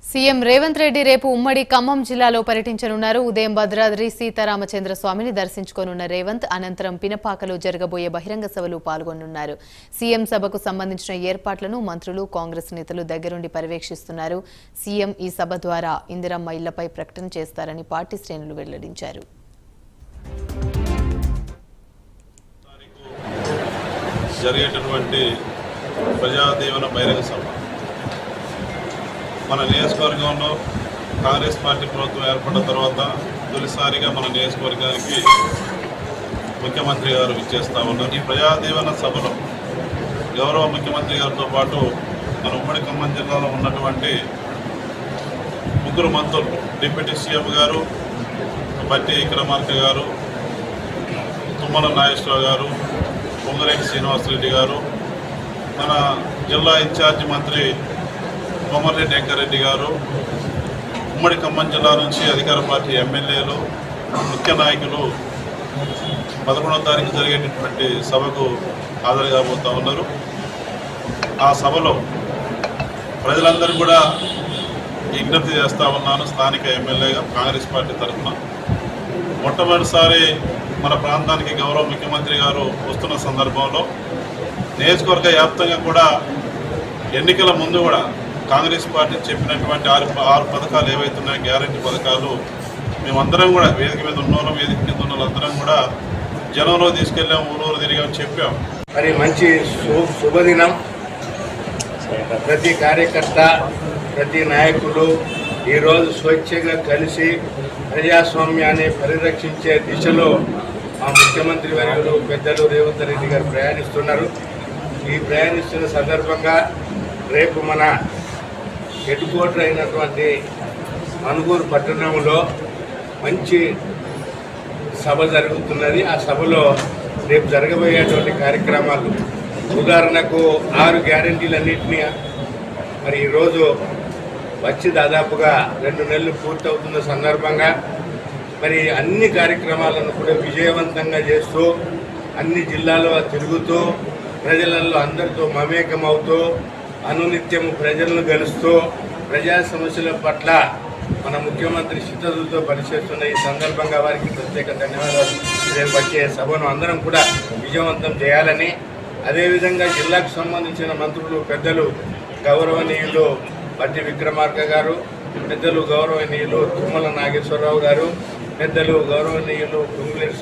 CM Revanth Reddy రేపు ఉమ్మడి ఖమ్మం జిల్లాలో పర్యటించనున్నారు. ఉదయం భద్రాద్రి సీతారామచంద్ర స్వామిని దర్శించుకోనున్న రేవంత్ అనంతరం పినపాకలో జరగబోయే బహిరంగ సభలో పాల్గొనున్నారు. సీఎం సభకు సంబంధించిన ఏర్పాట్లను మంత్రులు, కాంగ్రెస్ నేతలు దగ్గరుండి పర్యవేక్షిస్తున్నారు. సీఎం ఈ సభ ద్వారా ఇందిరమ్మ ఇళ్లపై ప్రకటన చేస్తారని పార్టీ శ్రేణులు వెల్లడించారు. జరిగేటటువంటి ప్రజాదీవన బహిరంగ సభ మన నియోజకవర్గంలో కాంగ్రెస్ పార్టీ ప్రభుత్వం ఏర్పడిన తర్వాత తొలిసారిగా మన నియోజకవర్గానికి ముఖ్యమంత్రి గారు ఇచ్చేస్తా ఉన్నారు. ఈ ప్రజాదీవన సభలో గౌరవ ముఖ్యమంత్రి గారితో పాటు మన ఉమ్మడి ఖమ్మం జిల్లాలో ఉన్నటువంటి ముగ్గురు మంత్రులు, డిప్యూటీ సీఎం గారు బట్టి విక్రమార్క గారు, తుమ్మల నాగేశ్వరరావు గారు, పొంగులేటి శ్రీనివాసరెడ్డి గారు, మన జిల్లా ఇన్ఛార్జి మంత్రి కోమటిరెడ్డి వెంకరెడ్డి గారు, ఉమ్మడి ఖమ్మం జిల్లా నుంచి అధికార పార్టీ ఎమ్మెల్యేలు, ముఖ్య నాయకులు 11వ తారీఖు జరిగేటటువంటి సభకు హాజరు కాబోతూ ఉన్నారు. ఆ సభలో ప్రజలందరూ కూడా విజ్ఞప్తి చేస్తూ ఉన్నాను. స్థానిక ఎమ్మెల్యేగా కాంగ్రెస్ పార్టీ తరఫున మొట్టమొదటిసారి మన ప్రాంతానికి గౌరవ ముఖ్యమంత్రి గారు వస్తున్న సందర్భంలో నియోజకవర్గ వ్యాప్తంగా కూడా ఎన్నికల ముందు కూడా కాంగ్రెస్ పార్టీ చెప్పినటువంటి ఆరు పథకాలు ఏవైతున్నాయో గ్యారంటీ పథకాలు మేమందరం కూడా వేదిక మీద ఉన్నోళ్ళం, వేదిక మీద ఉన్న వాళ్ళందరం కూడా జనంలో తీసుకెళ్ళాం, ఊరూరు తిరిగామని చెప్పాం. మరి మంచి శుభదినం. ప్రతి కార్యకర్త, ప్రతి నాయకులు ఈరోజు స్వేచ్ఛగా కలిసి ప్రజాస్వామ్యాన్ని పరిరక్షించే దిశలో మా ముఖ్యమంత్రి వర్యులు పెద్దలు రేవంత్ రెడ్డి గారు ప్రయాణిస్తున్నారు. ఈ ప్రయాణిస్తున్న సందర్భంగా రేపు మన హెడ్ క్వార్టర్ అయినటువంటి మనుగూరు పట్టణంలో మంచి సభ జరుగుతున్నది. ఆ సభలో రేపు జరగబోయేటువంటి కార్యక్రమాలు, ఉదాహరణకు 6 గ్యారంటీలన్నింటినీ మరి ఈరోజు వచ్చి దాదాపుగా 2 నెలలు పూర్తవుతున్న సందర్భంగా మరి అన్ని కార్యక్రమాలను కూడా విజయవంతంగా చేస్తూ అన్ని జిల్లాలో తిరుగుతూ ప్రజలలో అందరితో మమేకమవుతూ అనునిత్యము ప్రజలను గెలుస్తూ ప్రజా సమస్యల పట్ల మన ముఖ్యమంత్రి చిత్తశుద్ధితో పనిచేస్తున్న ఈ సందర్భంగా వారికి ప్రత్యేక ధన్యవాదాలు. రేపు వచ్చే సభను అందరం కూడా విజయవంతం చేయాలని, అదేవిధంగా జిల్లాకు సంబంధించిన మంత్రులు, పెద్దలు గౌరవనీయులు బట్టి విక్రమార్క గారు, పెద్దలు గౌరవనీయులు తుమ్మల నాగేశ్వరరావు గారు, పెద్దలు గౌరవనీయులు పొంగులేటి